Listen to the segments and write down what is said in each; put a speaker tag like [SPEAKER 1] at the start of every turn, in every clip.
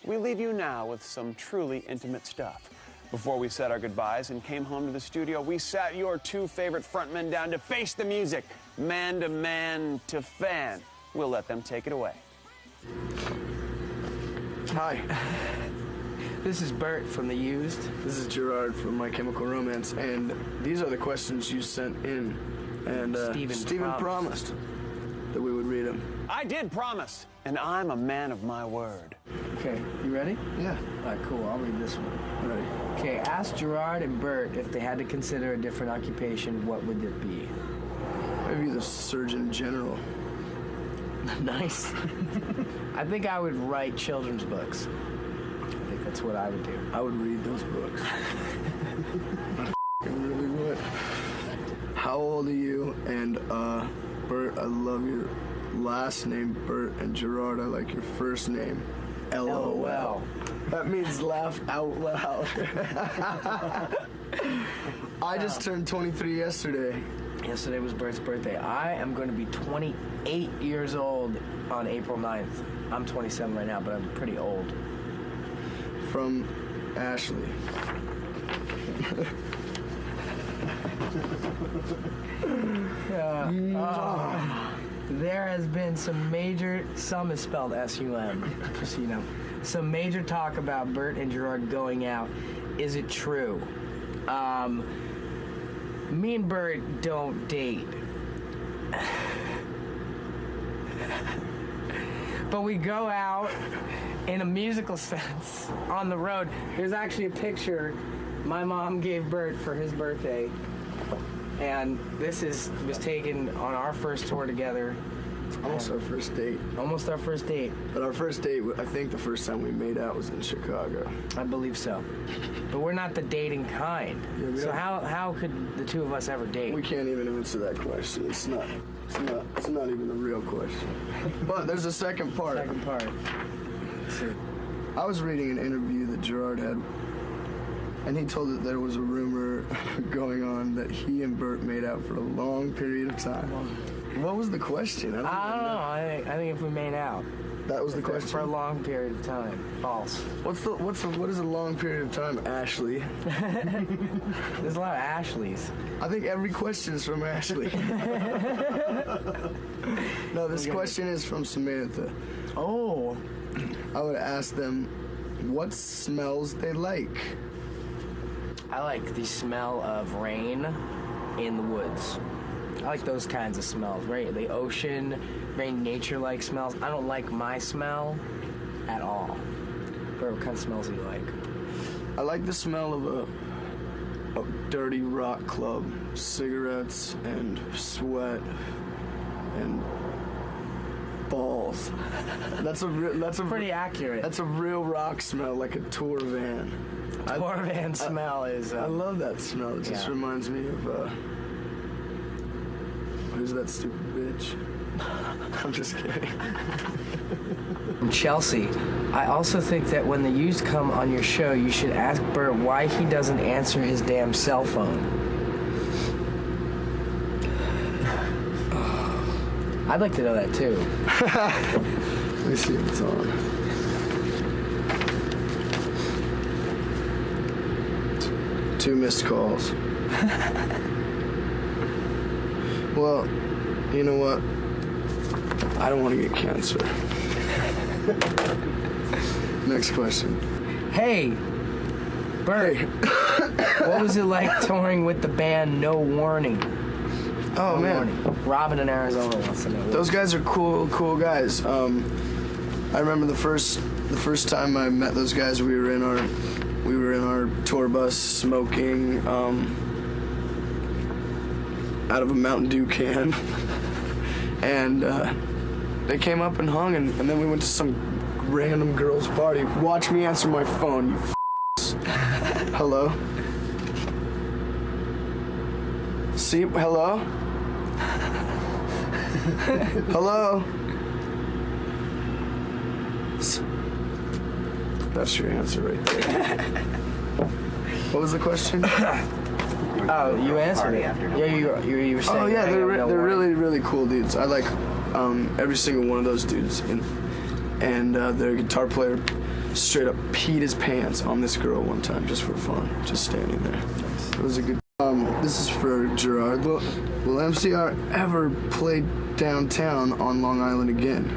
[SPEAKER 1] we leave you now with some truly intimate stuff. Before we said our goodbyes and came home to the studio, we sat your two favorite frontmen down to face the music, man to man to fan. We'll let them take it away.
[SPEAKER 2] Hi.
[SPEAKER 3] This is Bert from The Used.
[SPEAKER 2] This is Gerard from My Chemical Romance, and these are the questions you sent in. And Steven promised that we would read them.
[SPEAKER 1] I did promise, and I'm a man of my word.
[SPEAKER 3] Okay, you ready?
[SPEAKER 2] Yeah.
[SPEAKER 3] All right, cool. I'll read this one.
[SPEAKER 2] All right.
[SPEAKER 3] Okay, ask Gerard and Bert if they had to consider a different occupation, what would it be?
[SPEAKER 2] Maybe the Surgeon General.
[SPEAKER 3] Nice. I think I would write children's books. I think that's what I would do.
[SPEAKER 2] I would read those books. I really would. How old are you? And Bert, I love your last name, Bert, and Gerard, I like your first name. LOL. That means laugh out loud. I just turned 23 yesterday.
[SPEAKER 3] Yesterday was Bert's birthday. I am going to be 28 years old on April 9th. I'm 27 right now, but I'm pretty old.
[SPEAKER 2] From Ashley.
[SPEAKER 3] There has been some is spelled S-U-M, just so you know, some major talk about Bert and Gerard going out. Is it true? Me and Bert don't date. But we go out in a musical sense on the road. There's actually a picture my mom gave Bert for his birthday. And this was taken on our first tour together.
[SPEAKER 2] Almost our first date.
[SPEAKER 3] Almost our first date.
[SPEAKER 2] But our first date, I think the first time we made out was in Chicago.
[SPEAKER 3] I believe so. But we're not the dating kind.
[SPEAKER 2] Yeah,
[SPEAKER 3] so how could the two of us ever date?
[SPEAKER 2] We can't even answer that question. It's not even a real question. But there's a second part.
[SPEAKER 3] Second part.
[SPEAKER 2] I was reading an interview that Gerard had, and he told that there was a rumor going on that he and Bert made out for a long period of time. What was the question?
[SPEAKER 3] I don't know. I think if we made out.
[SPEAKER 2] That was the question?
[SPEAKER 3] For a long period of time. False.
[SPEAKER 2] What is a long period of time, Ashley?
[SPEAKER 3] There's a lot of Ashleys.
[SPEAKER 2] I think every question is from Ashley. No, this question is from Samantha.
[SPEAKER 3] Oh.
[SPEAKER 2] I would ask them what smells they like.
[SPEAKER 3] I like the smell of rain in the woods. I like those kinds of smells, right? The ocean, very nature-like smells. I don't like my smell at all. Bert, what kind of smells do you like?
[SPEAKER 2] I like the smell of a dirty rock club, cigarettes and sweat and balls. That's
[SPEAKER 3] pretty accurate.
[SPEAKER 2] That's a real rock smell, like a tour van.
[SPEAKER 3] Tour van smell is.
[SPEAKER 2] I love that smell. It just reminds me of. Who's that stupid bitch? I'm just kidding.
[SPEAKER 3] Chelsea, I also think that when the Used come on your show, you should ask Bert why he doesn't answer his damn cell phone. I'd like to know that too.
[SPEAKER 2] Let me see if it's on. Two missed calls. Well, you know what? I don't want to get cancer. Next question.
[SPEAKER 3] Hey, Bert. What was it like touring with the band No Warning?
[SPEAKER 2] Oh, man.
[SPEAKER 3] Warning. Robin in Arizona wants to know.
[SPEAKER 2] Those guys are cool guys. I remember the first time I met those guys, we were in our tour bus smoking out of a Mountain Dew can. And they came up and hung, and then we went to some random girl's party. Watch me answer my phone, you Hello? See, hello? Hello? That's your answer right there. What was the question?
[SPEAKER 3] Oh, you answered it. Yeah, you were saying.
[SPEAKER 2] Oh yeah, they're really cool dudes. I like every single one of those dudes, and their guitar player straight up peed his pants on this girl one time just for fun, just standing there. It was a good. This is for Gerard. Will MCR ever play downtown on Long Island again?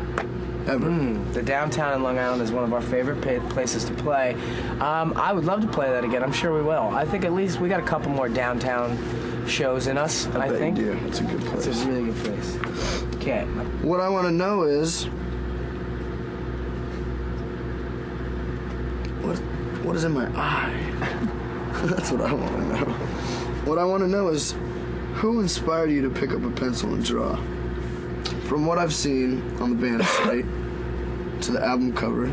[SPEAKER 2] Ever?
[SPEAKER 3] The downtown in Long Island is one of our favorite places to play. I would love to play that again. I'm sure we will. I think at least we got a couple more downtown shows in us. I
[SPEAKER 2] bet
[SPEAKER 3] think.
[SPEAKER 2] You do. It's a good place.
[SPEAKER 3] It's a really good place. Okay.
[SPEAKER 2] What I want to know is, what is in my eye? That's what I want to know. What I want to know is, who inspired you to pick up a pencil and draw? From what I've seen on the band site, to the album cover,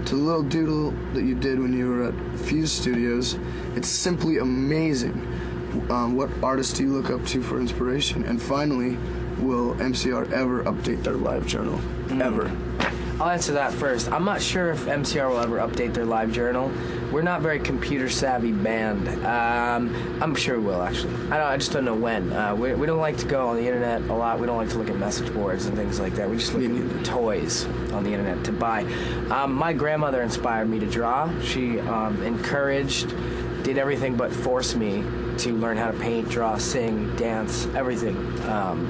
[SPEAKER 2] to the little doodle that you did when you were at Fuse Studios, it's simply amazing. What artists do you look up to for inspiration? And finally, will MCR ever update their Livejournal? Ever?
[SPEAKER 3] I'll answer that first. I'm not sure if MCR will ever update their Livejournal. We're not a very computer-savvy band. I'm sure we will, actually. I just don't know when. We don't like to go on the internet a lot. We don't like to look at message boards and things like that. We just look at toys on the internet to buy. My grandmother inspired me to draw. She encouraged, did everything but force me to learn how to paint, draw, sing, dance, everything.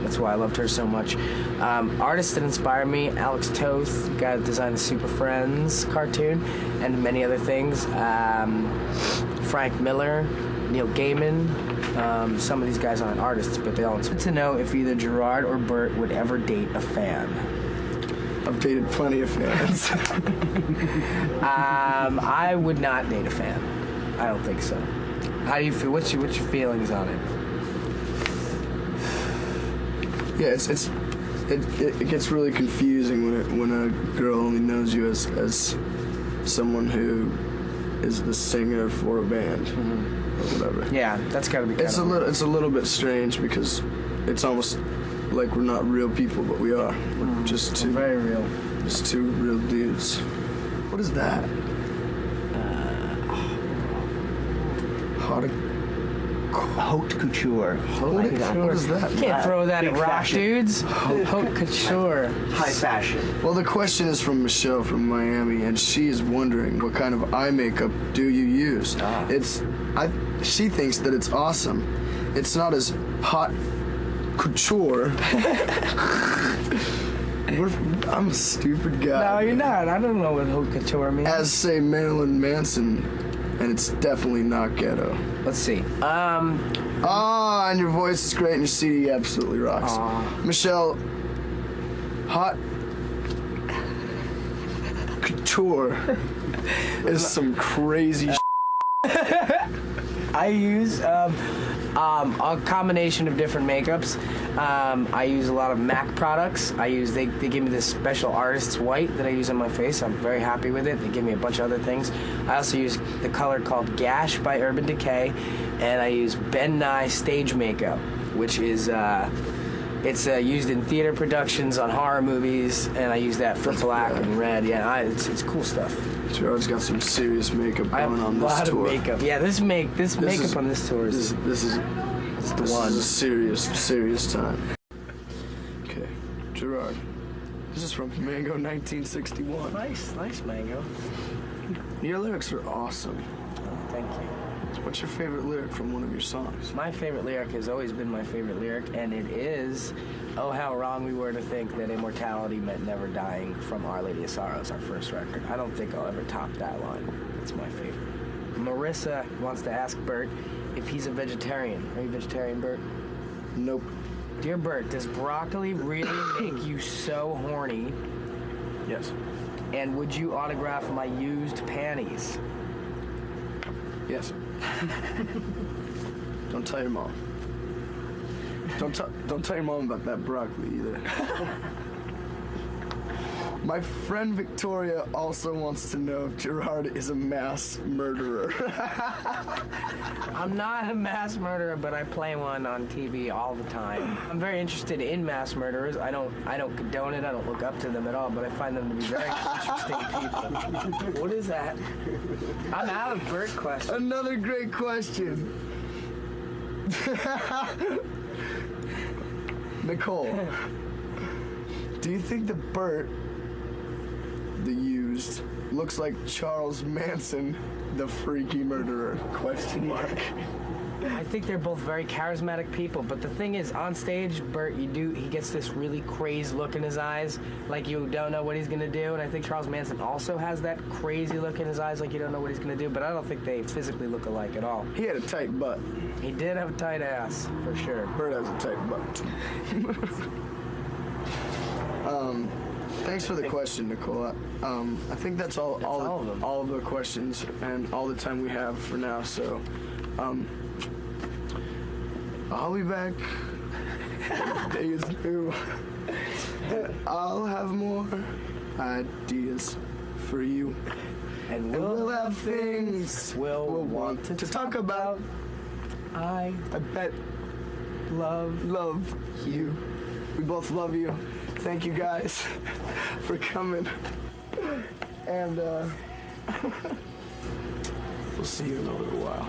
[SPEAKER 3] That's why I loved her so much. Artists that inspired me, Alex Toth, the guy that designed the Super Friends cartoon, and many other things. Frank Miller, Neil Gaiman. Some of these guys aren't artists, but they all inspire. To know if either Gerard or Bert would ever date a fan.
[SPEAKER 2] I've dated plenty of fans.
[SPEAKER 3] I would not date a fan. I don't think so. How do you feel? What's your feelings on it?
[SPEAKER 2] Yeah, it gets really confusing when a girl only knows you as someone who is the singer for a band or whatever.
[SPEAKER 3] Yeah, that's got to be.
[SPEAKER 2] It's a little bit strange because it's almost like we're not real people, but we are. We're just two
[SPEAKER 3] very real.
[SPEAKER 2] Just two real dudes. What is that?
[SPEAKER 4] Haute couture.
[SPEAKER 2] What is that?
[SPEAKER 3] You can't throw that at rock
[SPEAKER 4] fashion.
[SPEAKER 3] dudes. Haute couture.
[SPEAKER 4] High fashion.
[SPEAKER 2] Well, the question is from Michelle from Miami, and she is wondering what kind of eye makeup do you use? She thinks that it's awesome. It's not as hot couture. I'm a stupid guy.
[SPEAKER 3] No, you're not. I don't know what haute couture means.
[SPEAKER 2] As say Marilyn Manson, and it's definitely not ghetto.
[SPEAKER 3] Let's see.
[SPEAKER 2] And your voice is great, and your CD absolutely rocks. Michelle, hot couture is some crazy.
[SPEAKER 3] I use a combination of different makeups. I use a lot of MAC products. They give me this special artist's white that I use on my face. I'm very happy with it. They give me a bunch of other things. I also use the color called Gash by Urban Decay, and I use Ben Nye stage makeup, which is it's used in theater productions on horror movies, and I use that for black and red. Yeah, it's cool stuff.
[SPEAKER 2] Gerard's got some serious makeup
[SPEAKER 3] I have
[SPEAKER 2] going on
[SPEAKER 3] a lot
[SPEAKER 2] this tour.
[SPEAKER 3] of makeup. Yeah, this makeup on this tour is
[SPEAKER 2] This is a serious time. Okay, Gerard. This is from Mango 1961.
[SPEAKER 3] nice, Mango.
[SPEAKER 2] Your lyrics are awesome.
[SPEAKER 3] Thank you.
[SPEAKER 2] What's your favorite lyric from one of your songs?
[SPEAKER 3] My favorite lyric has always been my favorite lyric, and it is, "Oh, how wrong we were to think that immortality meant never dying," from Our Lady of Sorrows, our first record. I don't think I'll ever top that line. It's my favorite. Marissa wants to ask Bert if he's a vegetarian. Are you a vegetarian, Bert?
[SPEAKER 2] Nope.
[SPEAKER 3] Dear Bert, does broccoli really make you so horny?
[SPEAKER 2] Yes.
[SPEAKER 3] And would you autograph my used panties?
[SPEAKER 2] Yes. Don't tell your mom. Don't tell your mom about that broccoli either. My friend Victoria also wants to know if Gerard is a mass murderer.
[SPEAKER 3] I'm not a mass murderer, but I play one on TV all the time. I'm very interested in mass murderers. I don't condone it. I don't look up to them at all, but I find them to be very interesting people. What is that? I'm out of Bert questions.
[SPEAKER 2] Another great question. Nicole, do you think that Bert, the used, looks like Charles Manson, the freaky murderer, ?
[SPEAKER 3] I think they're both very charismatic people, but the thing is, on stage, Bert, he gets this really crazed look in his eyes, like you don't know what he's gonna do, and I think Charles Manson also has that crazy look in his eyes, like you don't know what he's gonna do, but I don't think they physically look alike at all.
[SPEAKER 2] He had a tight butt.
[SPEAKER 3] He did have a tight ass, for sure.
[SPEAKER 2] Bert has a tight butt. Thanks for the question, Nicole. I think that's all
[SPEAKER 3] of them.
[SPEAKER 2] All of the questions and all the time we have for now. So, I'll be back. The day is new, and I'll have more ideas for you.
[SPEAKER 3] And
[SPEAKER 2] We'll have things
[SPEAKER 3] we'll want to
[SPEAKER 2] talk about.
[SPEAKER 3] I
[SPEAKER 2] bet
[SPEAKER 3] love
[SPEAKER 2] you. We both love you. Thank you guys for coming. And we'll see you in a little while.